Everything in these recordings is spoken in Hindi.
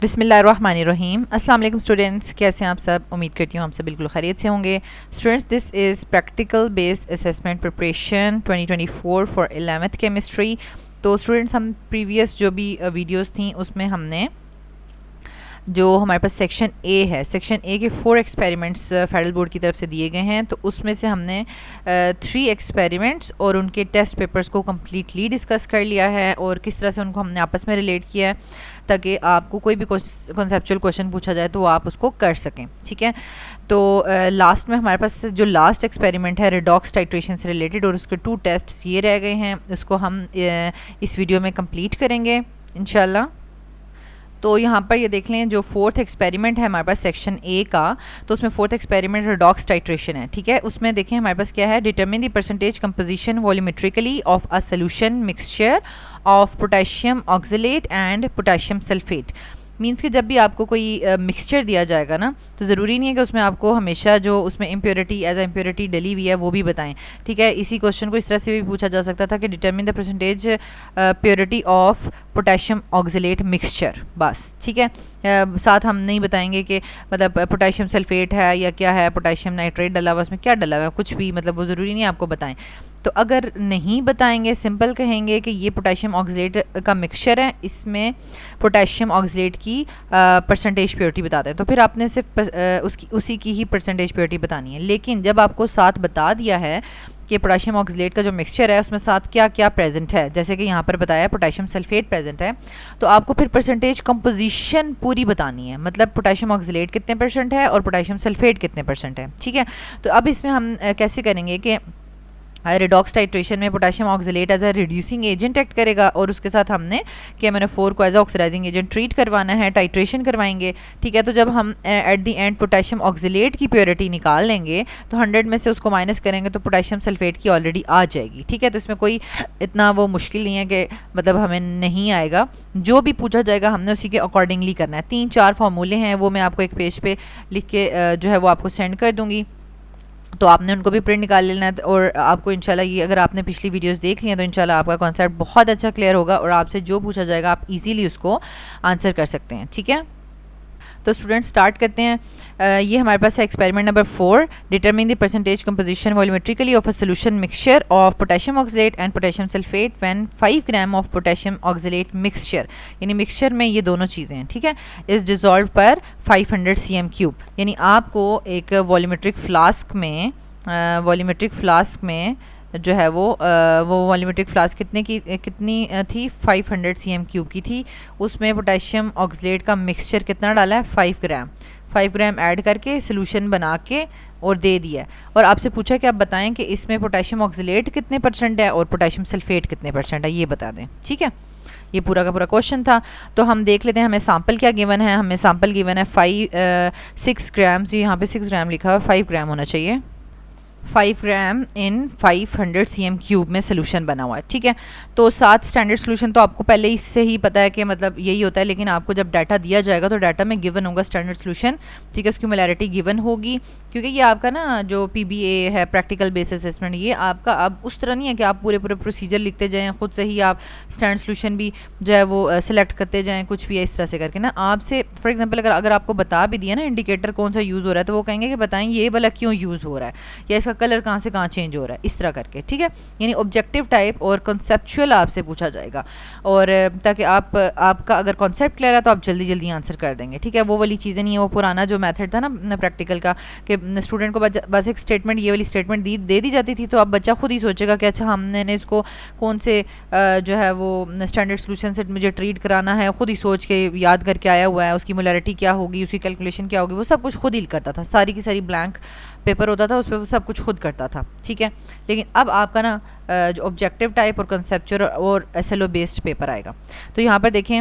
बिस्मिल्लाहिर्रहमानिर्रहीम। अस्सलाम वालेकुम स्टूडेंट्स, कैसे हैं आप सब? उम्मीद करती हूँ आप सब बिल्कुल खैरियत से होंगे। Students, this is practical based assessment preparation 2024 for 11th chemistry. तो स्टूडेंट्स, हम प्रीवियस जो भी वीडियोस थी उसमें हमने जो हमारे पास सेक्शन ए है, सेक्शन ए के 4 एक्सपेरिमेंट्स फेडरल बोर्ड की तरफ से दिए गए हैं। तो उसमें से हमने 3 एक्सपेरिमेंट्स और उनके टेस्ट पेपर्स को कम्प्लीटली डिस्कस कर लिया है और किस तरह से उनको हमने आपस में रिलेट किया है ताकि आपको कोई भी कॉन्सेप्चुअल क्वेश्चन पूछा जाए तो आप उसको कर सकें। ठीक है, तो लास्ट में हमारे पास जो लास्ट एक्सपेरिमेंट है रिडॉक्स टाइट्रेशन से रिलेटेड और उसके 2 टेस्ट ये रह गए हैं, उसको हम इस वीडियो में कंप्लीट करेंगे इंशाल्लाह। तो यहाँ पर ये देख लें, जो 4th एक्सपेरिमेंट है हमारे पास सेक्शन ए का, तो उसमें 4th एक्सपेरिमेंट रिडॉक्स टाइट्रेशन है। ठीक है, उसमें देखें हमारे पास क्या है, determine the percentage composition volumetrically of a solution mixture of potassium oxalate and potassium sulphate. Means कि जब भी आपको कोई मिक्सचर दिया जाएगा ना, तो ज़रूरी नहीं है कि उसमें आपको हमेशा जो उसमें इम्प्योरिटी एज अ इम्प्योरिटी डली हुई है वो भी बताएं। ठीक है, इसी क्वेश्चन को इस तरह से भी पूछा जा सकता था कि determine the percentage purity of potassium oxalate mixture, बस। ठीक है, साथ हम नहीं बताएंगे कि मतलब पोटेशियम सल्फेट है या क्या है, पोटेशियम नाइट्रेट डला हुआ, उसमें क्या डला हुआ है, कुछ भी, मतलब वो ज़रूरी नहीं है आपको बताएं। तो अगर नहीं बताएंगे, सिंपल कहेंगे कि ये पोटेशियम ऑक्सलेट का मिक्सचर है, इसमें पोटेशियम ऑक्सलेट की परसेंटेज प्योरिटी बताते हैं, तो फिर आपने सिर्फ उसी की ही परसेंटेज प्योरिटी बतानी है। लेकिन जब आपको साथ बता दिया है कि पोटेशियम ऑक्सलेट का जो मिक्सचर है उसमें साथ क्या क्या प्रेजेंट है, जैसे कि यहाँ पर बताया पोटेशियम सल्फेट प्रेजेंट है, तो आपको फिर परसेंटेज कंपोजिशन पूरी बतानी है, मतलब पोटेशियम ऑक्सलेट कितने परसेंट है और पोटेशियम सल्फेट कितने परसेंट है। ठीक है, तो अब इसमें हम कैसे करेंगे कि रिडॉक्स टाइट्रेशन में potassium oxalate as a reducing agent act करेगा और उसके साथ हमने KMnO4 को as a oxidising agent treat करवाना है, टाइट्रेशन करवाएंगे। ठीक है, तो जब हम at the end potassium oxalate की प्योरिटी निकाल लेंगे तो 100 में से उसको माइनस करेंगे तो पोटेशियम सल्फेट की ऑलरेडी आ जाएगी। ठीक है, तो इसमें कोई इतना वो मुश्किल नहीं है कि मतलब हमें नहीं आएगा, जो भी पूछा जाएगा हमने उसी के अकॉर्डिंगली करना है। 3-4 फार्मूले हैं, वो मैं आपको एक पेज पे लिख के जो है वो आपको सेंड कर दूँगी, तो आपने उनको भी प्रिंट निकाल लेना है। और आपको इंशाल्लाह ये, अगर आपने पिछली वीडियोस देख ली हैं तो इंशाल्लाह आपका कॉन्सेप्ट बहुत अच्छा क्लियर होगा और आपसे जो पूछा जाएगा आप इजीली उसको आंसर कर सकते हैं। ठीक है, तो स्टूडेंट स्टार्ट करते हैं। ये हमारे पास है experiment number 4, determine the percentage composition volumetrically of a solution mixture of potassium oxalate and potassium sulphate when 5 gram of potassium oxalate mixture, यानी मिक्सचर में ये दोनों चीज़ें हैं। ठीक है, इस डिज़ोल्व पर 500 cm3, यानी आपको एक वॉल्यूमेट्रिक फ्लास्क में जो है वो वॉल्यूमेट्रिक फ्लास्क कितनी थी, 500 cm3 की थी। उसमें पोटेशियम ऑक्सलेट का मिक्सचर कितना डाला है, 5 ग्राम ऐड करके सोल्यूशन बना के और दे दिया है। और आपसे पूछा कि आप बताएं कि इसमें पोटेशियम ऑक्सलेट कितने परसेंट है और पोटेशियम सल्फेट कितने परसेंट है, ये बता दें। ठीक है, ये पूरा का पूरा क्वेश्चन था। तो हम देख लेते हैं हमें सैम्पल क्या गिवन है। हमें सैम्पल गिवन है 6 ग्राम, जी यहाँ पे 6 ग्राम लिखा हुआ है, 5 ग्राम होना चाहिए। 5 ग्राम इन 500 cm3 में सोल्यूशन बना हुआ है। ठीक है, तो 7 स्टैंडर्ड सोल्यूशन तो आपको पहले इससे ही पता है कि मतलब यही होता है, लेकिन आपको जब डाटा दिया जाएगा तो डाटा में गिवन होगा स्टैंडर्ड सोल्यूशन। ठीक है, उसकी मोलैरिटी गिवन होगी, क्योंकि ये आपका ना जो PBA है प्रैक्टिकल बेस असेसमेंट, ये आपका अब उस तरह नहीं है कि आप पूरे प्रोसीजर लिखते जाएँ, खुद से ही आप स्टैंडर्ड सोल्यूशन भी जो है वो सिलेक्ट करते जाएँ, कुछ भी है इस तरह से करके ना। आपसे फॉर एग्जाम्पल अगर आपको बता भी दिया ना इंडिकेटर कौन सा यूज़ हो रहा है, तो वो कहेंगे कि बताएं ये वाला क्यों यूज़ हो रहा है या इसका कलर कहाँ से कहाँ चेंज हो रहा है, इस तरह करके। ठीक है, यानी ऑब्जेक्टिव टाइप और कॉन्सेप्चुअल आपसे पूछा जाएगा, और ताकि आपका अगर कॉन्सेप्ट क्लियर है तो आप जल्दी जल्दी आंसर कर देंगे। ठीक है, वो वाली चीज़ें नहीं है, वो पुराना जो मेथड था ना प्रैक्टिकल का कि स्टूडेंट को बस एक स्टेटमेंट, ये वाली स्टेटमेंट दे दी जाती थी, तो अब बच्चा खुद ही सोचेगा कि अच्छा हमने इसको कौन से जो है वो स्टैंडर्ड सोल्यूशन से मुझे ट्रीट कराना है, खुद ही सोच के याद करके आया हुआ है, उसकी मोलैरिटी क्या होगी, उसकी कैलकुलेशन क्या होगी, वो सब कुछ खुद ही करता था। सारी की सारी ब्लैंक पेपर होता था, उस पर वो सब कुछ खुद करता था। ठीक है, लेकिन अब आपका ना जो ऑब्जेक्टिव टाइप और कंसेप्चुअल और SLO बेस्ड पेपर आएगा। तो यहाँ पर देखें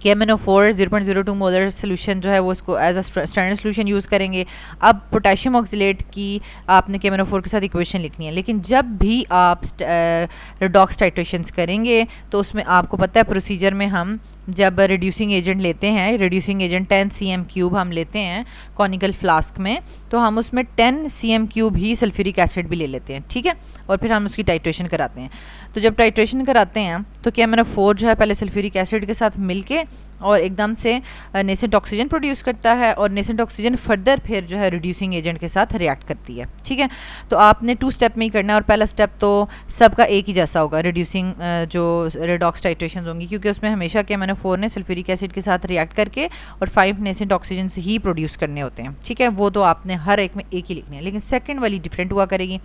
KMnO4 0.02 मोलर सोल्यूशन जो है वो इसको as a standard solution use करेंगे। अब पोटेशियम ऑक्सलेट की आपने KMnO4 के साथ इक्वेशन लिखनी है, लेकिन जब भी आप रिडॉक्स टाइट्रेशंस करेंगे तो उसमें आपको पता है प्रोसीजर में हम जब रिड्यूसिंग एजेंट लेते हैं, रिड्यूसिंग एजेंट 10 cm³ हम लेते हैं कॉनिकल फ्लास्क में, तो हम उसमें 10 cm³ ही सल्फ्यूरिक एसिड भी ले लेते हैं, ठीक है, और फिर हम उसकी टाइट्रेशन कराते हैं। तो जब टाइट्रेशन कराते हैं तो KMnO4 जो है पहले सल्फ्यूरिक एसिड के साथ मिलके और एकदम से नेसेंट ऑक्सीजन प्रोड्यूस करता है, और नेसेंट ऑक्सीजन फर्दर फिर जो है रिड्यूसिंग एजेंट के साथ रिएक्ट करती है, ठीक है। तो आपने 2 स्टेप में ही करना है, और पहला स्टेप तो सबका एक ही जैसा होगा, रिड्यूसिंग जो रेडॉक्स टाइट्रेशन होंगी, क्योंकि उसमें हमेशा KMnO4 ने सल्फ्यूरिक एसिड के साथ रिएक्ट करके और 5 नेसेंट ऑक्सीजन से ही प्रोड्यूस करने होते हैं, ठीक है। वो तो आपने हर एक में एक ही लिखने हैं, लेकिन सेकेंड वाली डिफरेंट हुआ करेगी।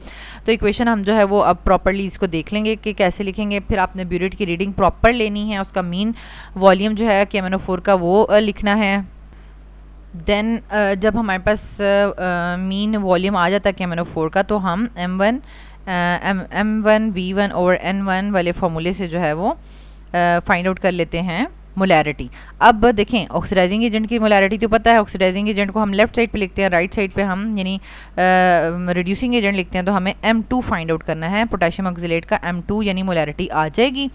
तो इक्वेशन हम जो है वो अब प्रॉपरली इसको देख लेंगे कि कैसे लिखेंगे। फिर आपने ब्यूरेट की रीडिंग प्रॉपर लेनी है, उसका मीन वॉल्यूम जो है KMnO4 का वो लिखना है। देन जब हमारे पास मीन वॉल्यूम आ जाता है KMnO4 का, तो हम M1 V1 ओवर N1 वाले फार्मूले से जो है वो फाइंड आउट कर लेते हैं मोलैरिटी। अब देखें ऑक्सीडाइजिंग एजेंट की मोलैरिटी तो पता है, ऑक्सीडाइजिंग एजेंट को हम लेफ्ट साइड पे लिखते हैं, राइट साइड पे हम यानी रिड्यूसिंग एजेंट लिखते हैं, तो हमें M2 फाइंड आउट करना है। पोटेशियम ऑक्सीलेट का M2 यानी मोलैरिटी आ जाएगी।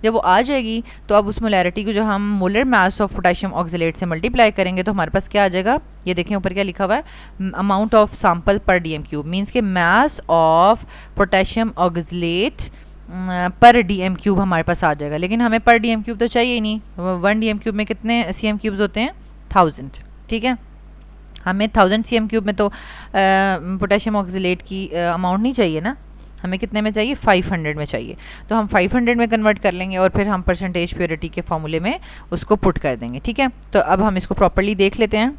जब वो आ जाएगी तो अब उस मोलैरिटी को जो हम molar mass of potassium oxalate से मल्टीप्लाई करेंगे तो हमारे पास क्या आ जाएगा, ये देखें ऊपर क्या लिखा हुआ है, अमाउंट ऑफ सैंपल पर DM³ मीन्स के मास ऑफ पोटेशियम ऑक्सीलेट पर DM³ हमारे पास आ जाएगा। लेकिन हमें पर DM³ तो चाहिए ही नहीं, 1 DM³ में कितने cm³ होते हैं, 1000, ठीक है। हमें 1000 cm³ में तो पोटेशियम ऑक्सीलेट की अमाउंट नहीं चाहिए ना, हमें कितने में चाहिए, 500 में चाहिए। तो हम 500 में कन्वर्ट कर लेंगे और फिर हम परसेंटेज प्योरिटी के फॉर्मूले में उसको पुट कर देंगे, ठीक है। तो अब हम इसको प्रॉपर्ली देख लेते हैं।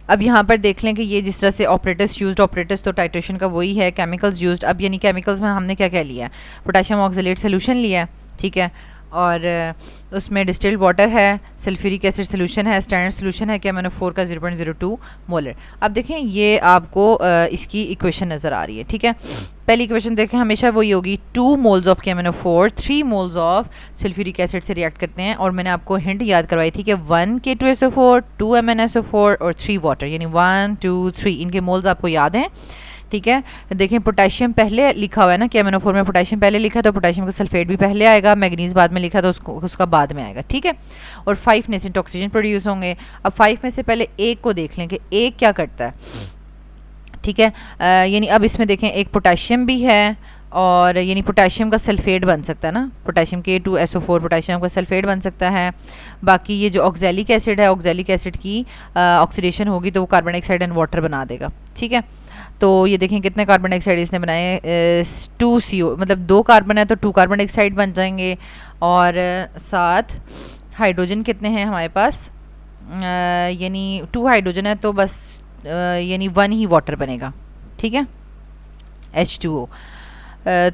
अब यहाँ पर देख लें कि ये जिस तरह से ऑपरेटर्स यूज्ड, ऑपरेटर्स तो टाइट्रेशन का वही है, केमिकल्स यूज्ड। अब यानी केमिकल्स में हमने क्या क्या लिया है, पोटेशियम ऑक्सीलेट सोल्यूशन लिया है, ठीक है, और उसमें डिस्टिल्ड वाटर है, सल्फ्यूरिक एसिड सोल्यूशन है, स्टैंडर्ड सोल्यूशन है KMnO4 का 0.02 मोलर। अब देखें ये आपको इसकी इक्वेशन नज़र आ रही है, ठीक है। पहली इक्वेशन देखें हमेशा वही होगी, 2 moles of KMnO4 3 moles of sulphuric acid से रिएक्ट करते हैं। और मैंने आपको हिंट याद करवाई थी कि 1 K2SO4 2 MnSO4 और 3 वाटर, यानी 1 2 3 इनके मोल्स आपको याद हैं, ठीक है। देखें पोटेशियम पहले लिखा हुआ है ना, KMnO4 में पोटेशियम पहले लिखा तो पोटेशियम का सल्फेट भी पहले आएगा, मैग्नीज बाद में लिखा तो उसका बाद में आएगा, ठीक है। और 5 नेसेंट ऑक्सीजन प्रोड्यूस होंगे। अब 5 में से पहले एक को देख लें कि एक क्या करता है, ठीक है। यानी अब इसमें देखें एक पोटेशियम भी है, और यानी पोटेशियम का सल्फेट बन सकता है ना, पोटेशियम K2SO4 पोटेशियम का सल्फेट बन सकता है। बाकी ये जो ऑक्जेलिक एसिड है, ऑक्जेलिक एसिड की ऑक्सीडेशन होगी तो वो कार्बन डाइऑक्साइड एंड वाटर बना देगा, ठीक है। तो ये देखें कितने कार्बन डाइऑक्साइड इसने बनाए, 2 CO, मतलब 2 कार्बन है तो 2 कार्बन डाइऑक्साइड बन जाएंगे, और साथ हाइड्रोजन कितने हैं हमारे पास, यानी 2 हाइड्रोजन है तो बस यानी 1 ही वाटर बनेगा, ठीक है, H2O।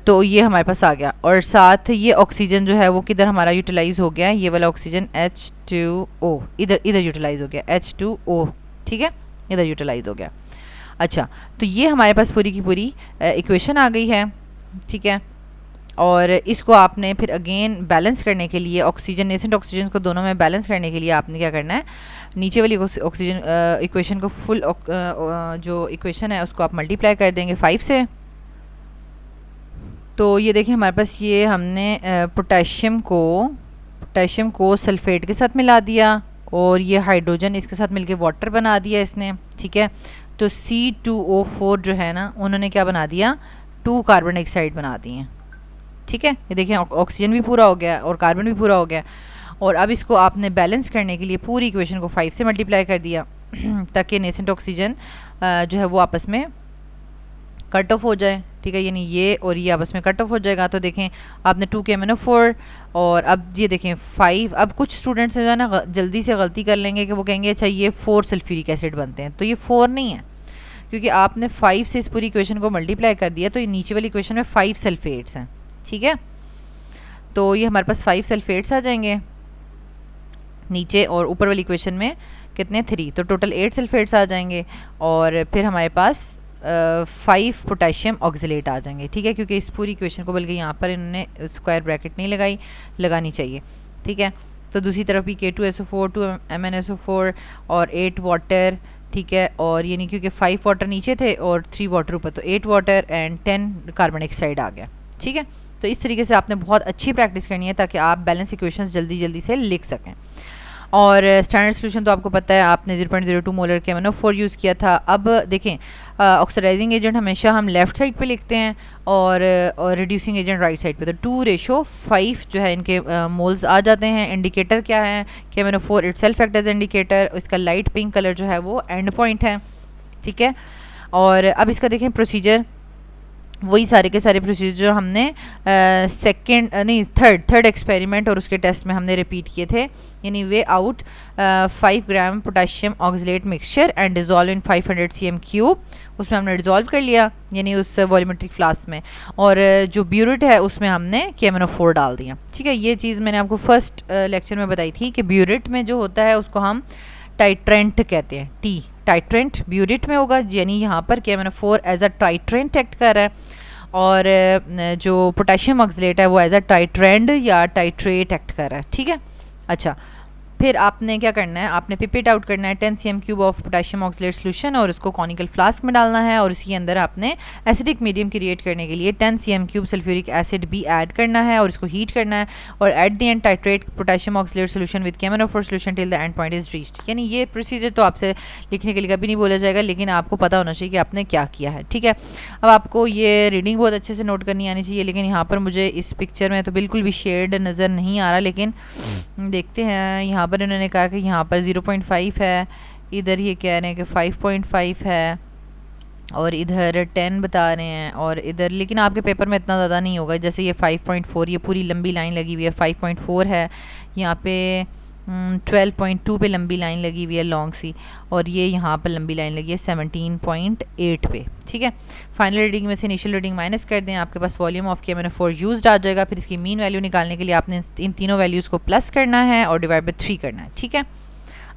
तो ये हमारे पास आ गया, और साथ ये ऑक्सीजन जो है वो किधर हमारा यूटिलाइज हो गया, ये वाला ऑक्सीजन H2O इधर यूटिलाइज हो गया, H2O, ठीक है, इधर यूटिलाइज हो गया। अच्छा, तो ये हमारे पास पूरी की पूरी इक्वेशन आ गई है, ठीक है। और इसको आपने फिर अगेन बैलेंस करने के लिए ऑक्सीजन, नेसेंट ऑक्सीजन को दोनों में बैलेंस करने के लिए आपने क्या करना है, नीचे वाली ऑक्सीजन इक्वेशन को फुल जो इक्वेशन है उसको आप मल्टीप्लाई कर देंगे 5 से। तो ये देखिए हमारे पास ये हमने पोटेशियम को सल्फेट के साथ मिला दिया, और ये हाइड्रोजन इसके साथ मिलके वाटर बना दिया इसने, ठीक है। तो C2O4 जो है ना, उन्होंने क्या बना दिया, 2 कार्बन डाइऑक्साइड बना दिए हैं, ठीक है। ये देखिए ऑक्सीजन भी पूरा हो गया और कार्बन भी पूरा हो गया। और अब इसको आपने बैलेंस करने के लिए पूरी इक्वेशन को 5 से मल्टीप्लाई कर दिया ताकि नेसेंट ऑक्सीजन जो है वो आपस में कट ऑफ हो जाए, ठीक है, यानी ये और ये आपस में कट ऑफ हो जाएगा। तो देखें आपने 2 KMnO4 और अब ये देखें 5। अब कुछ स्टूडेंट्स जो है ना जल्दी से गलती कर लेंगे कि वो कहेंगे अच्छा ये 4 सल्फ्यूरिक एसिड बनते हैं, तो ये 4 नहीं है, क्योंकि आपने 5 से इस पूरी इक्वेशन को मल्टीप्लाई कर दिया, तो ये नीचे वाली इक्वेशन में 5 सल्फेट्स हैं, ठीक है। तो ये हमारे पास 5 सल्फेट्स आ जाएंगे नीचे, और ऊपर वाली इक्वेशन में कितने 3, तो टोटल 8 सल्फेट्स आ जाएंगे। और फिर हमारे पास 5 पोटेशियम ऑक्सीलेट आ जाएंगे, ठीक है, क्योंकि इस पूरी इक्वेशन को बल्कि यहाँ पर इन्होंने स्क्वायर ब्रैकेट नहीं लगानी चाहिए, ठीक है। तो दूसरी तरफ भी K2SO4 2 MnSO4 और 8 वाटर, ठीक है, और यानी क्योंकि 5 वाटर नीचे थे और 3 वाटर ऊपर, तो 8 वाटर एंड 10 कार्बन डाइऑक्साइड आ गया, ठीक है। तो इस तरीके से आपने बहुत अच्छी प्रैक्टिस करनी है ताकि आप बैलेंस इक्वेशंस जल्दी जल्दी से लिख सकें। और स्टैंडर्ड सोल्यूशन तो आपको पता है, आपने 0.02 मोलर KMnO4 यूज़ किया था। अब देखें, ऑक्सीडाइजिंग एजेंट हमेशा हम लेफ़्ट साइड पे लिखते हैं और रिड्यूसिंग एजेंट राइट साइड पे, तो 2:5 जो है इनके मोल्स आ जाते हैं। इंडिकेटर क्या है, KMnO4 itself act as indicator, इसका लाइट पिंक कलर जो है वो एंड पॉइंट है, ठीक है। और अब इसका देखें प्रोसीजर, वही सारे के सारे प्रोसीजर हमने थर्ड एक्सपेरिमेंट और उसके टेस्ट में हमने रिपीट किए थे। यानी way out 5 gram potassium oxalate mixture and dissolve in 500 cm cube, उसमें हमने डिज़ोल्व कर लिया यानी उस वॉल्यूमेट्रिक फ्लास्क में, और जो ब्यूरेट है उसमें हमने KMnO4 डाल दिया, ठीक है। ये चीज़ मैंने आपको फर्स्ट लेक्चर में बताई थी कि ब्यूरेट में जो होता है उसको हम टाइट्रेंट कहते हैं, टाइट्रेंट ब्यूरेट में होगा, यानी यहाँ पर KMnO4 as a titrant act कर रहा है, और जो पोटेशियम ऑक्सलेट है वो एज अ टाइट्रेंड या टाइट्रेट एक्ट कर रहा है, ठीक है। अच्छा, फिर आपने क्या करना है, आपने पिपेट आउट करना है 10 cm cube of potassium oxalate solution और उसको कॉनिकल फ्लास्क में डालना है, और उसके अंदर आपने एसिडिक मीडियम क्रिएट करने के लिए 10 cm क्यूब सल्फ्यूरिक एसिड भी ऐड करना है और इसको हीट करना है, और eight the and titrate potassium oxalate solution with KMnO4 solution till the end point is reached. यानी ये प्रोसीजर तो आपसे लिखने के लिए कभी नहीं बोला जाएगा, लेकिन आपको पता होना चाहिए कि आपने क्या किया है, ठीक है। अब आपको ये रीडिंग बहुत अच्छे से नोट करनी आनी चाहिए, लेकिन यहाँ पर मुझे इस पिक्चर में तो बिल्कुल भी शेड नज़र नहीं आ रहा, लेकिन देखते हैं। यहाँ पर इन्होंने कहा कि यहाँ पर 0.5 है, इधर ये कह रहे हैं कि 5.5 है, और इधर 10 बता रहे हैं, और इधर लेकिन आपके पेपर में इतना ज़्यादा नहीं होगा, जैसे ये 5.4, ये पूरी लंबी लाइन लगी हुई है, 5.4 है, यहाँ पे 12.2 पे लंबी लाइन लगी हुई है लॉन्ग सी, और ये यहाँ पर लंबी लाइन लगी है 17.8 पे, ठीक है। फाइनल रीडिंग में से इनिशियल रीडिंग माइनस कर दें, आपके पास वॉल्यूम ऑफ KMnO4 यूज्ड आ जाएगा। फिर इसकी मीन वैल्यू निकालने के लिए आपने इन तीनों वैल्यूज़ को प्लस करना है और डिवाइड बाय 3 करना है, ठीक है।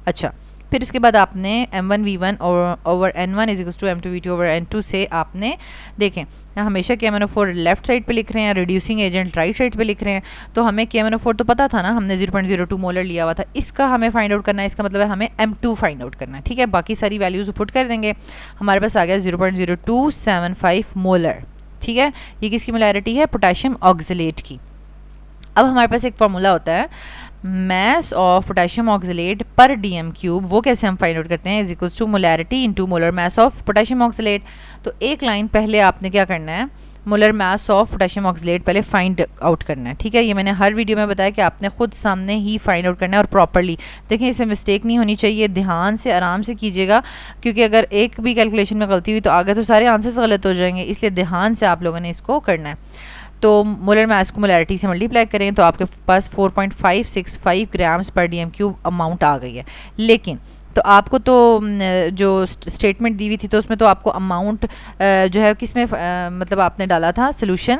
अच्छा, फिर उसके बाद आपने M1V1 over N1 is equals to M2V2 over N2 से आपने देखें, हमेशा KMnO4 लेफ्ट साइड पे लिख रहे हैं, रिड्यूसिंग एजेंट राइट साइड पे लिख रहे हैं, तो हमें KMnO4 तो पता था ना, हमने 0.02 मोलर लिया हुआ था, इसका हमें फाइंड आउट करना है, इसका मतलब है हमें M2 फाइंड आउट करना है, ठीक है। बाकी सारी वैल्यूज़ पुट कर देंगे, हमारे पास आ गया 0.0275 मोलर, ठीक है। ये किसकी मोलैरिटी है, पोटेशियम ऑक्सलेट की। अब हमारे पास एक फार्मूला होता है mass ऑफ पोटेशियम ऑक्सलेट पर DM क्यूब, वो कैसे हम फाइंड आउट करते हैं, is equals to molarity into molar mass of potassium oxalate. तो एक लाइन पहले आपने क्या करना है, molar mass of potassium oxalate पहले फाइंड आउट करना है, ठीक है। ये मैंने हर वीडियो में बताया कि आपने खुद सामने ही फाइंड आउट करना है और प्रॉपरली। देखें, इसमें मिस्टेक नहीं होनी चाहिए, ध्यान से आराम से कीजिएगा, क्योंकि अगर एक भी कैलकुलेशन में गलती हुई तो आगे तो सारे आंसर्स गलत हो जाएंगे, इसलिए ध्यान से आप लोगों ने इसको करना है। तो मोलर मास को मोलैरिटी से मल्टीप्लाई करें तो आपके पास 4.565 ग्राम्स पर DM क्यूब अमाउंट आ गई है। लेकिन तो आपको तो जो स्टेटमेंट दी हुई थी तो उसमें तो आपको अमाउंट जो है किस में मतलब आपने डाला था सोल्यूशन,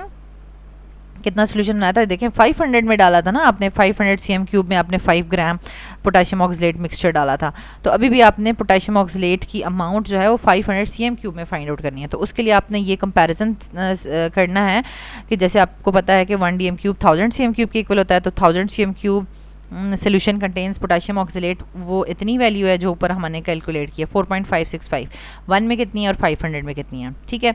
कितना सोल्यूशन बनाया था, देखें 500 में डाला था ना आपने, 500 cm क्यूब में आपने 5 ग्राम पोटेशियम ऑक्सलेट मिक्सचर डाला था, तो अभी भी आपने पोटेशियम ऑक्सलेट की अमाउंट जो है वो 500 cm क्यूब में फाइंड आउट करनी है। तो उसके लिए आपने ये कंपैरिजन करना है कि जैसे आपको पता है कि 1 DM क्यूब 1000 cm क्यूब के इक्वल होता है, तो 1000 cm cube solution contains potassium oxalate, वो इतनी वैल्यू है जो ऊपर हमने कैलकुलेट किया 4.565, 1 में कितनी है और 500 में कितनी है, ठीक है।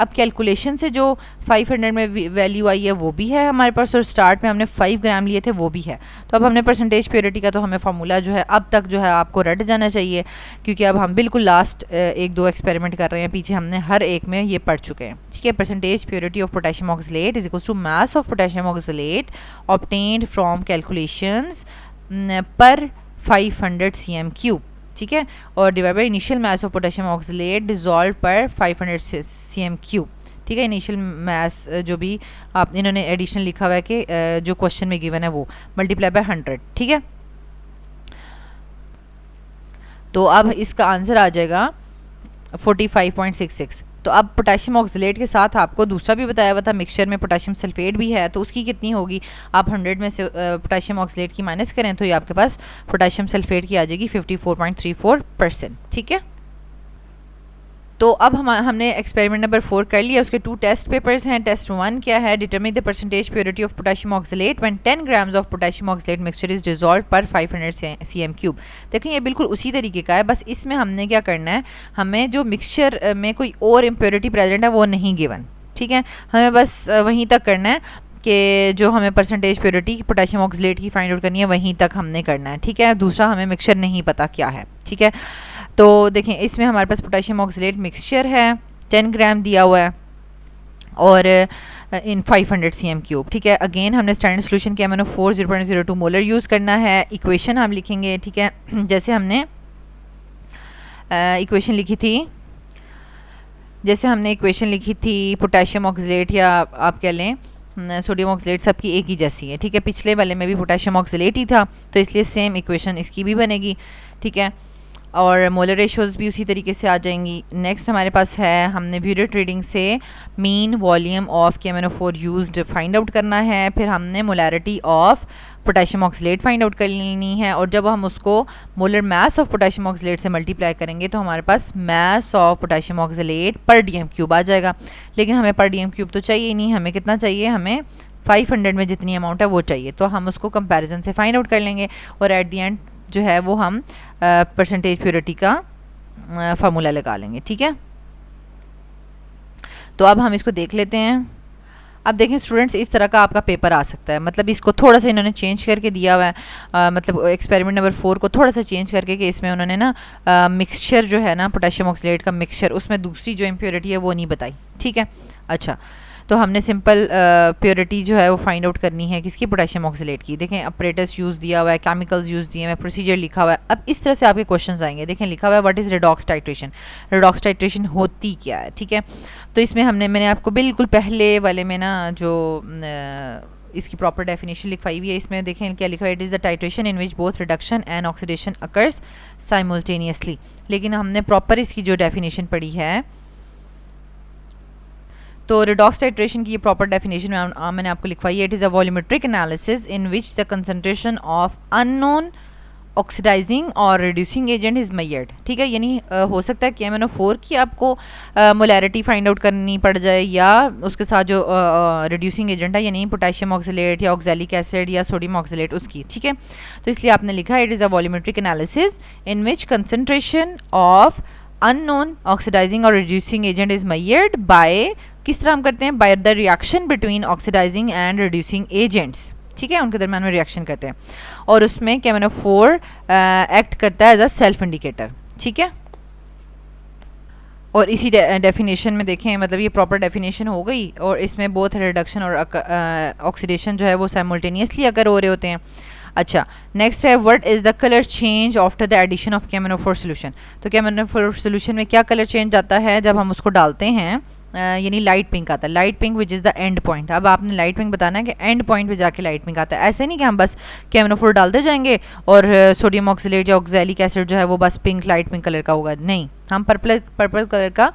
अब कैलकुलेशन से जो 500 में वैल्यू आई है वो भी है हमारे पास, और स्टार्ट में हमने 5 ग्राम लिए थे वो भी है। तो अब हमने परसेंटेज प्योरिटी का तो हमें फार्मूला जो है अब तक जो है आपको रट जाना चाहिए, क्योंकि अब हम बिल्कुल लास्ट 1-2 एक्सपेरिमेंट कर रहे हैं, पीछे हमने हर एक में ये पढ़ चुके हैं, ठीक है। Percentage purity of potassium oxalate is equals to mass of potassium oxalate obtained from calculations पर 500 cm क्यूब, ठीक है, और divide by initial mass of potassium oxalate dissolve पर 500 cm क्यूब, ठीक है। इनिशियल मास जो भी आप इन्होंने एडिशन लिखा हुआ है कि जो क्वेश्चन में गिवन है वो मल्टीप्लाई बाय 100, ठीक है। तो अब इसका आंसर आ जाएगा 45.66। तो अब पोटेशियम ऑक्सलेट के साथ आपको दूसरा भी बताया हुआ था, मिक्सचर में पोटेशियम सल्फेट भी है, तो उसकी कितनी होगी, आप 100 में से पोटेशियम ऑक्सलेट की माइनस करें तो ये आपके पास पोटेशियम सल्फेट की आ जाएगी 54.34%, ठीक है। तो अब हमने एक्सपेरिमेंट नंबर 4 कर लिया, उसके 2 टेस्ट पेपर्स हैं। टेस्ट 1 क्या है, determine the percentage purity of potassium oxalate when 10 grams of potassium oxalate mixture is dissolved पर 500 cm क्यूब। देखें ये बिल्कुल उसी तरीके का है, बस इसमें हमने क्या करना है, हमें जो मिक्सचर में कोई और इम्प्योरिटी प्रेजेंट है वो नहीं गिवन, ठीक है, हमें बस वहीं तक करना है। कि जो हमें परसेंटेज प्योरिटी पोटेशियम ऑक्सलेट की फाइंड आउट करनी है वहीं तक हमने करना है, ठीक है। दूसरा हमें मिक्सचर नहीं पता क्या है, ठीक है। तो देखें इसमें हमारे पास पोटेशियम ऑक्सलेट मिक्सचर है, 10 ग्राम दिया हुआ है और इन 500 cm3, ठीक है। अगेन हमने स्टैंडर्ड सोल्यूशन के MnO4 0.02 मोलर यूज़ करना है। इक्वेशन हम लिखेंगे, ठीक है, जैसे हमने इक्वेशन लिखी थी पोटेशियम ऑक्सलेट, या आप कह लें सोडियम ऑक्सलेट, सबकी एक ही जैसी है, ठीक है। पिछले वाले में भी पोटेशियम ऑक्सलेट ही था, तो इसलिए सेम इक्वेशन इसकी भी बनेगी, ठीक है। और मोलर रेशोज़ भी उसी तरीके से आ जाएंगी। नेक्स्ट हमारे पास है, हमने ब्यूरेट रीडिंग से mean volume of KMnO4 used find out करना है। फिर हमने molarity of potassium oxalate find out कर लेनी है, और जब हम उसको molar mass of potassium oxalate से मल्टीप्लाई करेंगे तो हमारे पास मास ऑफ पोटेशियम ऑक्सलेट पर DM³ आ जाएगा। लेकिन हमें पर DM³ तो चाहिए ही नहीं, हमें कितना चाहिए, हमें 500 में जितनी अमाउंट है वो चाहिए। तो हम उसको कंपैरिजन से फाइंड आउट कर लेंगे और एट द एंड जो है वो हम परसेंटेज प्योरिटी का फार्मूला लगा लेंगे, ठीक है। तो अब हम इसको देख लेते हैं। अब देखें स्टूडेंट्स, इस तरह का आपका पेपर आ सकता है, मतलब इसको थोड़ा सा इन्होंने चेंज करके दिया हुआ है, मतलब एक्सपेरिमेंट नंबर 4 को थोड़ा सा चेंज करके कि इसमें उन्होंने ना मिक्सचर जो है ना पोटेशियम ऑक्सलेट का मिक्सचर, उसमें दूसरी जो इम्प्योरिटी है वो नहीं बताई, ठीक है। अच्छा, तो हमने सिंपल प्योरिटी जो है वो फाइंड आउट करनी है किसकी, पोटेशियम ऑक्सलेट की। देखें अपरेटस यूज़ दिया हुआ है, केमिकल्स यूज़ दिए हैं, प्रोसीजर लिखा हुआ है। अब इस तरह से आपके क्वेश्चंस आएंगे। देखें लिखा हुआ है what is redox titration, redox titration होती क्या है, ठीक है। तो इसमें मैंने आपको बिल्कुल पहले वाले में ना जो इसकी प्रॉपर डेफिनेशन लिखवाई हुई है, इसमें देखें क्या लिखा है, it is the titration in which both reduction and oxidation occurs simultaneously. लेकिन हमने प्रॉपर इसकी जो डेफिनेशन पढ़ी है, तो रिडॉक्स टाइट्रेशन की ये प्रॉपर डेफिनेशन मैंने आपको लिखवाई है। It is a volumetric analysis in which the concentration of unknown oxidising और रिड्यूसिंग एजेंट इज़ मेजर्ड, ठीक है। यानी हो सकता है कि KMnO4 की आपको मोलैरिटी फाइंड आउट करनी पड़ जाए, या उसके साथ जो रिड्यूसिंग एजेंट है यानी पोटेशियम ऑक्सलेट या ऑक्सैलिक एसिड या सोडियम ऑक्सलेट उसकी, ठीक है। तो इसलिए आपने लिखा है it is a volumetric analysis in which concentration of unknown oxidising और reducing agent is measured by, किस तरह हम करते हैं, by the reaction between oxidising and reducing agents, ठीक है, उनके दरम्यान में रिएक्शन करते हैं। और उसमें KMnO4 एक्ट करता है एज अ सेल्फ इंडिकेटर, ठीक है। और इसी डेफिनेशन में देखें, मतलब ये प्रॉपर डेफिनेशन हो गई, और इसमें बोथ रिडक्शन और ऑक्सीडेशन जो है वो साइमल्टेनियसली अगर हो रहे होते हैं। अच्छा, नेक्स्ट है what is the colour change after the addition of KMnO4 solution. तो KMnO4 सोल्यूशन में क्या कलर चेंज आता है जब हम उसको डालते हैं, यानी लाइट पिंक आता है, light pink which is the end point. अब आपने लाइट पिंक बताना है कि एंड पॉइंट पे जाके लाइट पिंक आता है, ऐसे नहीं कि हम बस KMnO4 डालते जाएंगे और सोडियम ऑक्सलेट या ऑक्सैलिक एसिड जो है वो बस पिंक लाइट पिंक कलर का होगा, नहीं। हम पर्पल कलर का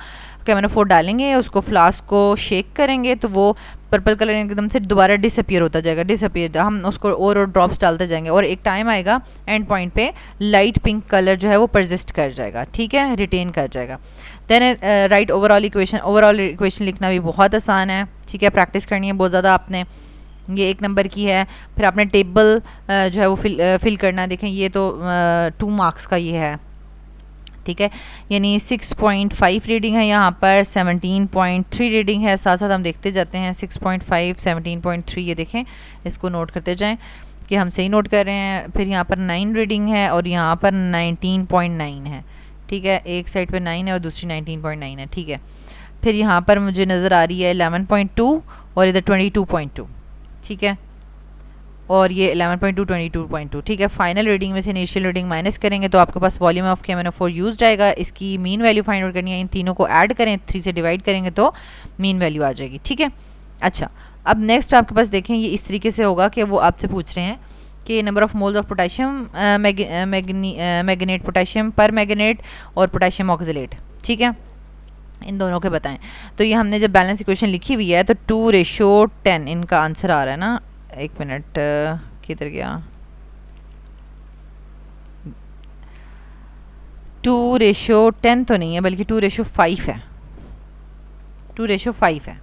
KMnO4 डालेंगे, उसको फ्लास्क को शेक करेंगे तो वो पर्पल कलर एकदम से दोबारा डिसअपियर होता जाएगा, हम उसको और ड्रॉप्स डालते जाएंगे और एक टाइम आएगा एंड पॉइंट पे लाइट पिंक कलर जो है वो परसिस्ट कर जाएगा, ठीक है, रिटेन कर जाएगा। देन राइट ओवरऑल इक्वेशन लिखना भी बहुत आसान है, ठीक है, प्रैक्टिस करनी है बहुत ज़्यादा आपने। ये 1 नंबर की है। फिर आपने टेबल जो है वो फिल करना है। देखें ये तो 2 मार्क्स का ये है, ठीक है, यानी 6.5 रीडिंग है यहाँ पर, 17.3 रीडिंग है, साथ साथ हम देखते जाते हैं 6.5 17.3, ये देखें, इसको नोट करते जाएं कि हम सही नोट कर रहे हैं। फिर यहाँ पर 9 रीडिंग है और यहाँ पर 19.9 है, ठीक है, एक साइड पे 9 है और दूसरी 19.9 है, ठीक है। फिर यहाँ पर मुझे नज़र आ रही है 11.2 और इधर 22.2, ठीक है, और ये 11.2 22.2, ठीक है। फाइनल रीडिंग में से इनिशियल रीडिंग माइनस करेंगे तो आपके पास वॉल्यूम ऑफ KMnO4 यूज्ड आएगा। इसकी मीन वैल्यू फाइंड आउट करनी है, इन तीनों को ऐड करें, 3 से डिवाइड करेंगे तो मीन वैल्यू आ जाएगी, ठीक है। अच्छा, अब नेक्स्ट आपके पास देखें ये इस तरीके से होगा कि वो आपसे पूछ रहे हैं कि number of moles of potassium magnet potassium पर मैग्नेट और पोटेशियम ऑक्सलेट, ठीक है, इन दोनों के बताएं। तो ये हमने जब बैलेंस इक्वेशन लिखी हुई है तो 2:10 इनका आंसर आ रहा है ना, 1 मिनट किधर गया, 2:10 तो नहीं है बल्कि 2:5 है, 2:5 है,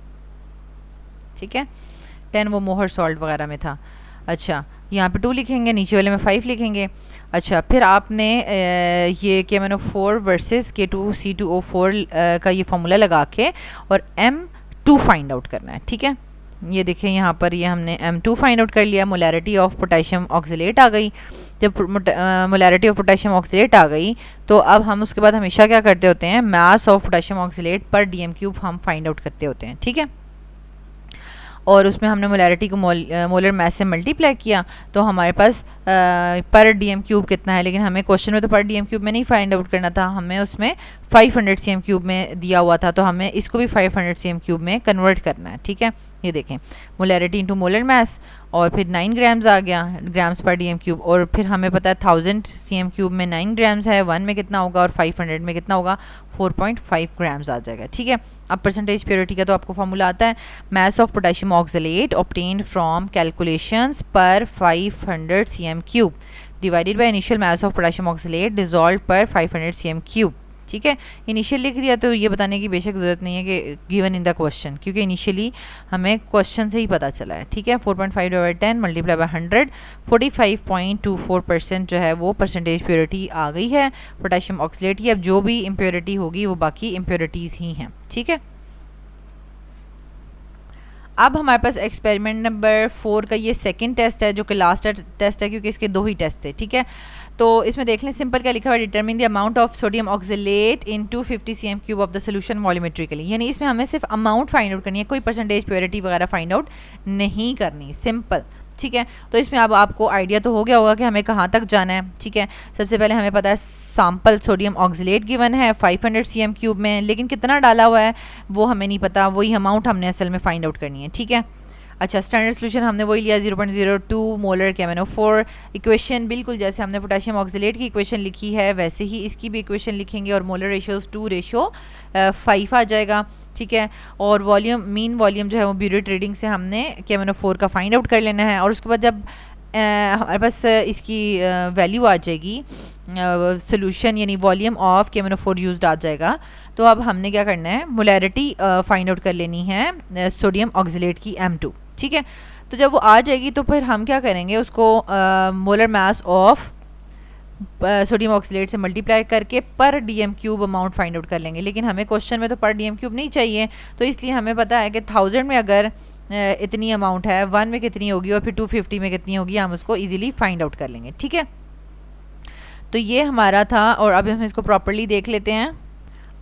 ठीक है। 10 वो मोहर सॉल्ट वगैरह में था। अच्छा, यहाँ पे 2 लिखेंगे, नीचे वाले में 5 लिखेंगे। अच्छा, फिर आपने ये KMnO4 वर्सेस K2C2O4 का ये फॉर्मूला लगा के और M2 फाइंड आउट करना है, ठीक है। ये देखें यहाँ पर ये हमने M2 फाइंड आउट कर लिया, मोलैरिटी ऑफ पोटेशियम ऑक्सीलेट आ गई। जब मोलैरिटी ऑफ पोटेशियम ऑक्सीलेट आ गई तो अब हम उसके बाद हमेशा क्या करते होते हैं, मास ऑफ पोटेशियम ऑक्सीलेट पर DM³ हम फाइंड आउट करते होते हैं, ठीक है। और उसमें हमने मोलैरिटी को मोलर मास से मल्टीप्लाई किया तो हमारे पास पर DM³ कितना है, लेकिन हमें क्वेश्चन में तो पर DM³ में नहीं फाइंड आउट करना था, हमें उसमें 500 cm³ में दिया हुआ था, तो हमें इसको भी 500 cm³ में कन्वर्ट करना है, ठीक है। ये देखें मोलैरिटी इंटू मोलर मास और फिर 9 ग्राम्स आ गया, ग्राम्स पर DM³, और फिर हमें पता है 1000 cm³ में 9 ग्राम्स है, 1 में कितना होगा और 500 में कितना होगा, 4.5 ग्राम्स आ जाएगा, ठीक है। अब परसेंटेज प्योरिटी का तो आपको फॉर्मूला आता है, मास of potassium oxalate obtained from calculations पर 500 cm³ divided by initial mass of potassium oxalate dissolve पर 500 cm³, ठीक है। इनिशियल लिख दिया तो ये बताने की बेशक ज़रूरत नहीं है कि गिवन इन द क्वेश्चन, क्योंकि इनिशियली हमें क्वेश्चन से ही पता चला है, ठीक है। 4.5/10 मल्टीप्लाई बाय 100 45.24% जो है वो परसेंटेज प्योरिटी आ गई है पोटेशियम ऑक्सलेट की। अब जो भी इम्प्योरिटी होगी वो बाकी इम्प्योरिटीज़ ही हैं, ठीक है। अब हमारे पास एक्सपेरिमेंट नंबर 4 का ये सेकंड टेस्ट है, जो कि लास्ट टेस्ट है क्योंकि इसके 2 ही टेस्ट थे, ठीक है। तो इसमें देख लें, सिंपल क्या लिखा हुआ है, determine the amount of sodium oxalate into 50 cm³ of the solution volumetrically, यानी इसमें हमें सिर्फ अमाउंट फाइंड आउट करनी है, कोई परसेंटेज प्योरिटी वगैरह फाइंड आउट नहीं करनी, सिंपल, ठीक है। तो इसमें अब आपको आइडिया तो हो गया होगा कि हमें कहाँ तक जाना है, ठीक है। सबसे पहले हमें पता है सैम्पल सोडियम ऑक्सलेट गिवन है 500 cm³ में, लेकिन कितना डाला हुआ है वो हमें नहीं पता, वही अमाउंट हमने असल में फाइंड आउट करनी है, ठीक है। अच्छा, स्टैंडर्ड सोल्यूशन हमने वही लिया 0.02 मोलर KMnO4। इक्वेशन बिल्कुल जैसे हमने पोटेशियम ऑक्सलेट की इक्वेशन लिखी है वैसे ही इसकी भी इक्वेशन लिखेंगे, और मोलर रेशियोज 2:5 आ जाएगा, ठीक है। और वॉल्यूम, मीन वॉल्यूम जो है वो ब्यूरेट रीडिंग से हमने KMnO4 का फाइंड आउट कर लेना है, और उसके बाद जब हमारे पास इसकी वैल्यू आ जाएगी, सोल्यूशन यानी वॉल्यूम ऑफ KMnO4 यूज्ड आ जाएगा, तो अब हमने क्या करना है, मोलैरिटी फाइंड आउट कर लेनी है सोडियम ऑक्सलेट की M2, ठीक है। तो जब वो आ जाएगी तो फिर हम क्या करेंगे, उसको molar mass of sodium oxalate से मल्टीप्लाई करके पर DM³ अमाउंट फाइंड आउट कर लेंगे, लेकिन हमें क्वेश्चन में तो पर DM³ नहीं चाहिए, तो इसलिए हमें पता है कि 1000 में अगर इतनी अमाउंट है, 1 में कितनी होगी और फिर 250 में कितनी होगी, हम उसको इजीली फाइंड आउट कर लेंगे, ठीक है। तो ये हमारा था, और अब हम इसको प्रॉपर्ली देख लेते हैं।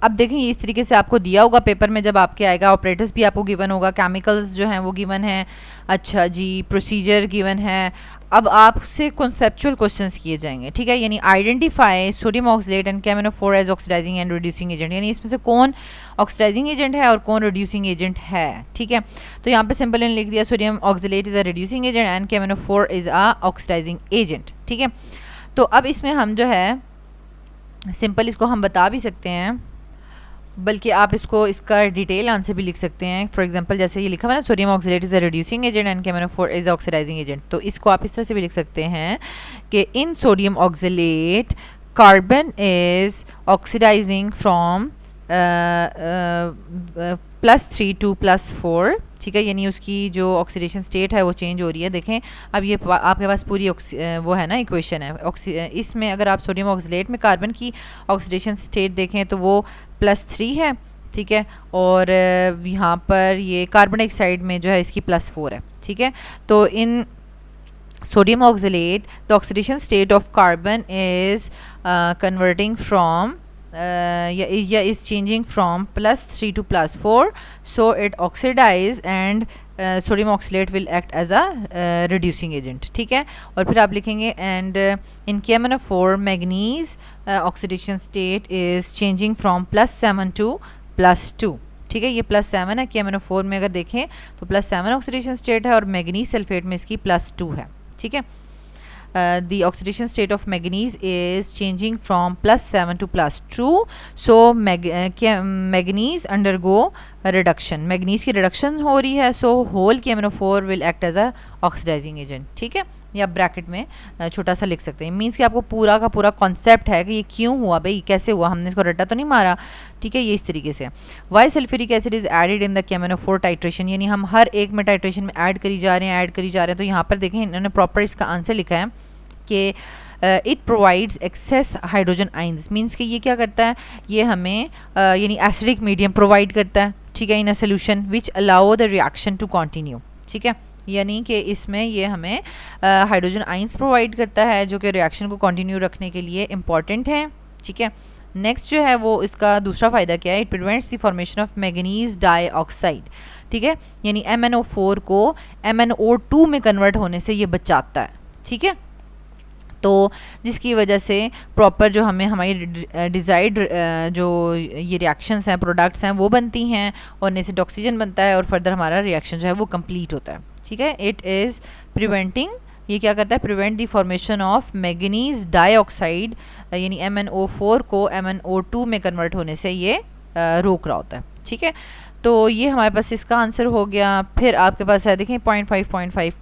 अब देखें इस तरीके से आपको दिया होगा पेपर में, जब आपके आएगा ऑपरेटर्स भी आपको गिवन होगा, केमिकल्स जो हैं वो गिवन है, अच्छा जी, प्रोसीजर गिवन है। अब आपसे कॉन्सेप्चुअल क्वेश्चंस किए जाएंगे, ठीक है, यानी identify sodium oxalate and KMnO4 as oxidizing and reducing agent, यानी इसमें से कौन ऑक्सीडाइजिंग एजेंट है और कौन रिड्यूसिंग एजेंट है, ठीक है। तो यहाँ पे सिंपल लिख दिया sodium oxalate is a reducing agent and KMnO4 is a oxidising agent, ठीक है। तो अब इसमें हम जो है सिंपल इसको हम बता भी सकते हैं, बल्कि आप इसको इसका डिटेल आंसर भी लिख सकते हैं। फॉर एग्जांपल जैसे ये लिखा हुआ है ना, sodium oxalate is a reducing agent and KMnO4 is oxidizing agent, तो इसको आप इस तरह से भी लिख सकते हैं कि in sodium oxalate carbon is oxidizing from +3 to +4, ठीक है, यानी उसकी जो ऑक्सीडेशन स्टेट है वो चेंज हो रही है। देखें अब ये आपके पास पूरी वो है ना इक्वेशन है, इसमें अगर आप सोडियम ऑक्सलेट में कार्बन की ऑक्सीडेशन स्टेट देखें तो वो +3 है, ठीक है, और यहाँ पर ये कार्बन डाइऑक्साइड में जो है इसकी +4 है, ठीक है। तो इन sodium oxalate the oxidation state of carbon is converting from is changing from +3 to +4, so it oxidize and sodium oxalate will act as a reducing agent, ठीक है। और फिर आप लिखेंगे and in KMnO4 manganese oxidation state is changing from +7 to +2, ठीक है, ये +7 है KMnO4 में, अगर देखें तो +7 ऑक्सीडेशन स्टेट है और मैग्नीज सल्फेट में इसकी +2 है, ठीक है। The oxidation state of manganese is changing from +7 to +2, so manganese undergo reduction, manganese की रिडक्शन हो रही है, so whole KMnO4 will act as a oxidizing agent, ठीक है। या ब्रैकेट में छोटा सा लिख सकते हैं, मीन्स कि आपको पूरा का पूरा कॉन्सेप्ट है कि ये क्यों हुआ भाई, कैसे हुआ, हमने इसको रट्टा तो नहीं मारा, ठीक है, ये इस तरीके से। Why sulphuric acid is added in the KMnO4 titration, यानी हम हर एक में टाइट्रेशन में ऐड करी जा रहे हैं, तो यहाँ पर देखें इन्होंने प्रॉपर इसका आंसर लिखा है कि it provides excess hydrogen ions, means कि ये क्या करता है, ये हमें यानी एसिडिक मीडियम प्रोवाइड करता है, ठीक है, in a solution which allow the reaction to continue. ठीक है, यानी कि इसमें ये हमें हाइड्रोजन आइंस प्रोवाइड करता है जो कि रिएक्शन को कंटिन्यू रखने के लिए इम्पॉर्टेंट है। ठीक है, नेक्स्ट जो है वो इसका दूसरा फ़ायदा क्या है, it prevents the formation of manganese dioxide. ठीक है, यानी MnO4 को MnO2 में कन्वर्ट होने से ये बचाता है। ठीक है, तो जिसकी वजह से प्रॉपर जो हमें हमारी डिज़ायर्ड जो ये रिएक्शंस हैं, प्रोडक्ट्स हैं, वो बनती हैं और नेसेसरी ऑक्सीजन बनता है और फर्दर हमारा रिएक्शन जो है वो कंप्लीट होता है। ठीक है, इट इज़ प्रिवेंटिंग, ये क्या करता है, prevent the formation of manganese dioxide, यानी MnO4 को MnO2 में कन्वर्ट होने से ये रोक रहा होता है। ठीक है, तो ये हमारे पास इसका आंसर हो गया। फिर आपके पास है, देखें 0.5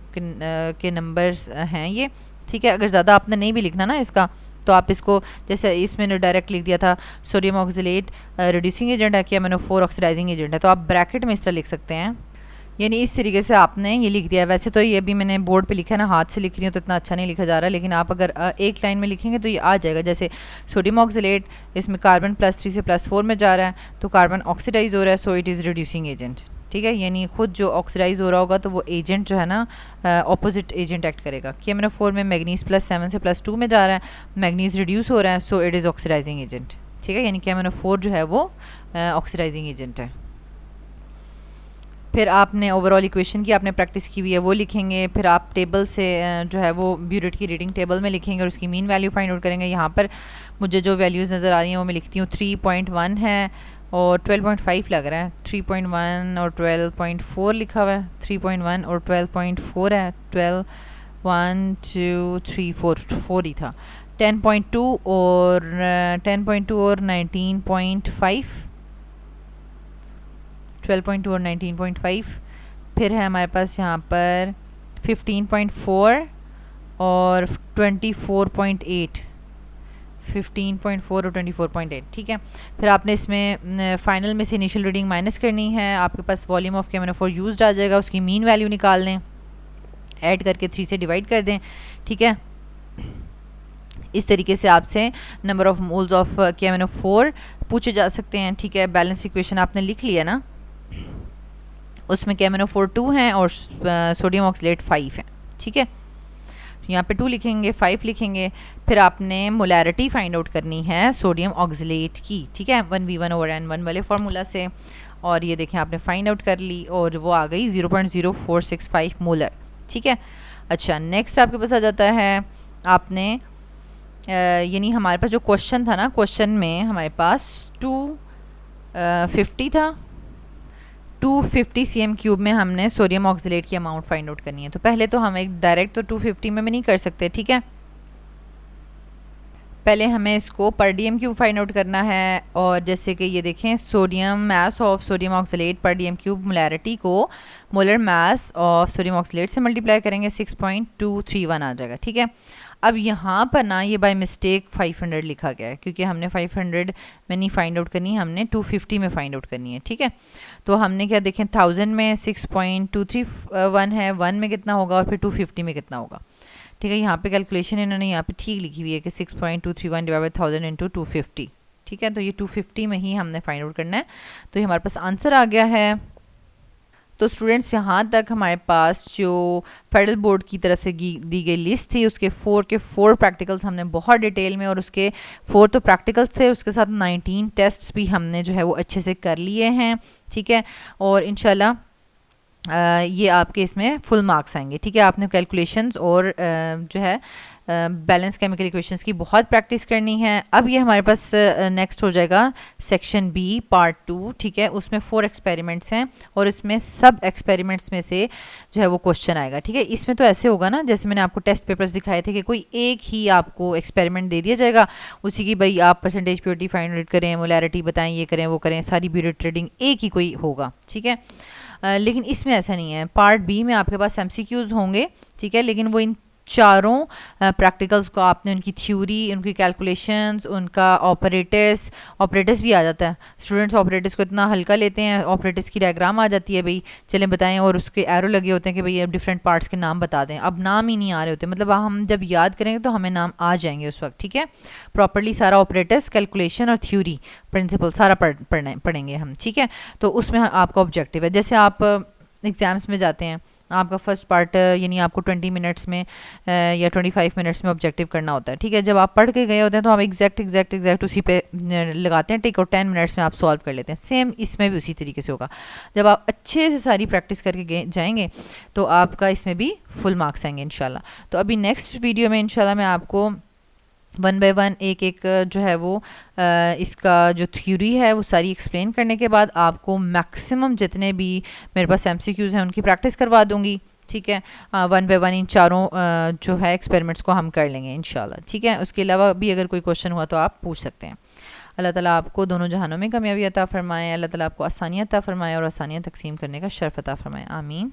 के नंबर्स हैं ये। ठीक है, अगर ज़्यादा आपने नहीं भी लिखना ना इसका, तो आप इसको जैसे इसमें डायरेक्ट लिख दिया था सोडियम ऑक्सीलेट रिड्यूसिंग एजेंट है कि MnO4 ऑक्सीडाइजिंग एजेंट है, तो आप ब्रैकेट में इस तरह लिख सकते हैं, यानी इस तरीके से आपने ये लिख दिया। वैसे तो ये भी मैंने बोर्ड पे लिखा है ना, हाथ से लिख रही हूँ तो इतना अच्छा नहीं लिखा जा रहा, लेकिन आप अगर एक लाइन में लिखेंगे तो ये आ जाएगा। जैसे सोडियम ऑक्सीलेट, इसमें कार्बन +3 से +4 में जा रहा है, तो कार्बन ऑक्सीडाइज हो रहा है, so it is reducing agent. ठीक है, यानी खुद जो ऑक्सीडाइज हो रहा होगा तो वो एजेंट जो है ना ऑपोजिट एजेंट एक्ट करेगा। कि MnO4 में मैग्नीज +7 से +2 में जा रहा है, मैग्नीज रिड्यूस हो रहा है, so it is oxidizing agent. ठीक है, यानी कि MnO4 जो है वो ऑक्सीडाइजिंग एजेंट है। फिर आपने ओवरऑल इक्वेशन की आपने प्रैक्टिस की हुई है वो लिखेंगे। फिर आप टेबल से जो है वो ब्यूरेट की रीडिंग टेबल में लिखेंगे और उसकी मीन वैल्यू फाइंड आउट करेंगे। यहाँ पर मुझे जो वैल्यूज़ नज़र आ रही हैं वो मैं लिखती हूँ, 3.1 है और 12.5 लग रहा है, 3.1 और 12.4 लिखा हुआ है, 3.1 और 12.4 है, 12 1 2 3 4 ही था, 10.2 और 19.5, 12.2 और 19.5। फिर है हमारे पास यहाँ पर 15.4 और 24.8, 15.4 और 24.8। ठीक है, फिर आपने इसमें फाइनल में से इनिशियल रीडिंग माइनस करनी है, आपके पास वॉल्यूम ऑफ MnO4 यूज्ड आ जाएगा, उसकी मीन वैल्यू निकाल लें, ऐड करके 3 से डिवाइड कर दें। ठीक है, इस तरीके से आपसे number of moles of MnO4 पूछे जा सकते हैं। ठीक है, बैलेंस इक्वेशन आपने लिख लिया ना, उसमें MnO4 2 हैं और सोडियम ऑक्सीलेट 5 हैं। ठीक है, यहाँ पे 2 लिखेंगे, 5 लिखेंगे। फिर आपने मोलैरिटी फाइंड आउट करनी है सोडियम ऑक्सीलेट की। ठीक है, 1v1/n1 वाले फार्मूला से, और ये देखें आपने फाइंड आउट कर ली और वो आ गई 0.0465 मोलर। ठीक है, अच्छा नेक्स्ट आपके पास आ जाता है, आपने यानी हमारे पास जो क्वेश्चन था ना, क्वेश्चन में हमारे पास 250 था, 250 cm³ में हमने सोडियम ऑक्सीलेट की अमाउंट फाइंड आउट करनी है। तो पहले तो हम एक डायरेक्ट तो 250 में भी नहीं कर सकते। ठीक है, पहले हमें इसको पर dm³ फाइंड आउट करना है, और जैसे कि ये देखें sodium mass of sodium oxalate पर dm³ मोलैरिटी को molar mass of sodium oxalate से मल्टीप्लाई करेंगे, 6.231 आ जाएगा। ठीक है, अब यहाँ पर ना ये बाय मिस्टेक 500 लिखा गया है, क्योंकि हमने 500 में नहीं फाइंड आउट करनी, हमने 250 में फाइंड आउट करनी है। ठीक है, तो हमने क्या देखें, 1000 में 6.231 है, 1 में कितना होगा और फिर 250 में कितना होगा। ठीक है, यहाँ पे कैलकुलेशन इन्होंने यहाँ पे ठीक लिखी हुई है कि 6.231 डिवाइड बाय 1000 इंटू 250। ठीक है, तो ये 250 में ही हमने फाइंड आउट करना है, तो ये हमारे पास आंसर आ गया है। तो स्टूडेंट्स यहाँ तक हमारे पास जो फेडरल बोर्ड की तरफ से दी गई लिस्ट थी, उसके 4 प्रैक्टिकल्स हमने बहुत डिटेल में, और उसके 4 तो प्रैक्टिकल्स थे, उसके साथ 19 टेस्ट्स भी हमने जो है वो अच्छे से कर लिए हैं। ठीक है, और इंशाल्लाह ये आपके इसमें फुल मार्क्स आएंगे। ठीक है, आपने कैलकुलेशंस और जो है बैलेंस केमिकल इक्वेशंस की बहुत प्रैक्टिस करनी है। अब ये हमारे पास नेक्स्ट हो जाएगा सेक्शन बी पार्ट 2। ठीक है, उसमें 4 एक्सपेरिमेंट्स हैं और इसमें सब एक्सपेरिमेंट्स में से जो है वो क्वेश्चन आएगा। ठीक है, इसमें तो ऐसे होगा ना, जैसे मैंने आपको टेस्ट पेपर्स दिखाए थे कि कोई एक ही आपको एक्सपेरिमेंट दे दिया जाएगा, उसी की भाई आप परसेंटेज प्योरिटी फाइंड आउट करें, मोलैरिटी बताएं, ये करें वो करें, सारी ब्यूरेट रीडिंग एक ही कोई होगा। ठीक है, लेकिन इसमें ऐसा नहीं है। पार्ट बी में आपके पास MCQs होंगे। ठीक है, लेकिन वो इन चारों प्रैक्टिकल्स को आपने उनकी थ्योरी, उनकी कैलकुलेशंस, उनका ऑपरेटर्स भी आ जाता है। स्टूडेंट्स ऑपरेटर्स को इतना हल्का लेते हैं, ऑपरेटर्स की डायग्राम आ जाती है, भाई चलें बताएं, और उसके एरो लगे होते हैं कि भाई अब डिफरेंट पार्ट्स के नाम बता दें। अब नाम ही नहीं आ रहे होते, मतलब हम जब याद करेंगे तो हमें नाम आ जाएंगे उस वक्त, ठीक है। प्रॉपरली सारा ऑपरेटर्स, कैलकुलेशन और थ्योरी, प्रिंसिपल सारा पढ़ेंगे हम, ठीक है। तो उसमें आपका ऑब्जेक्टिव है, जैसे आप एग्ज़ाम्स में जाते हैं, आपका फर्स्ट पार्ट यानी आपको 20 मिनट्स में या 25 मिनट्स में ऑब्जेक्टिव करना होता है, ठीक है। जब आप पढ़ के गए होते हैं तो आप एग्जैक्ट उसी पे लगाते हैं टिक, और 10 मिनट्स में आप सॉल्व कर लेते हैं। सेम इसमें भी उसी तरीके से होगा। जब आप अच्छे से सारी प्रैक्टिस करके जाएंगे तो आपका इसमें भी फुल मार्क्स आएंगे इंशाल्लाह। तो अभी नेक्स्ट वीडियो में इंशाल्लाह मैं आपको 1 बाय 1 एक जो है वो इसका जो थ्योरी है वो सारी एक्सप्लेन करने के बाद आपको मैक्सिमम जितने भी मेरे पास MCQs हैं उनकी प्रैक्टिस करवा दूंगी, ठीक है। 1 बाय 1 इन चारों जो है एक्सपेरिमेंट्स को हम कर लेंगे इंशाल्लाह, ठीक है। उसके अलावा भी अगर कोई क्वेश्चन हुआ तो आप पूछ सकते हैं। अल्लाह ताला आपको दोनों जहानों में कामयाबी अता फरमाए, अल्लाह ताला आपको आसानियाँ अता फरमाए और आसानियाँ तकसीम करने का शर्फ अता फरमाए, आमीन।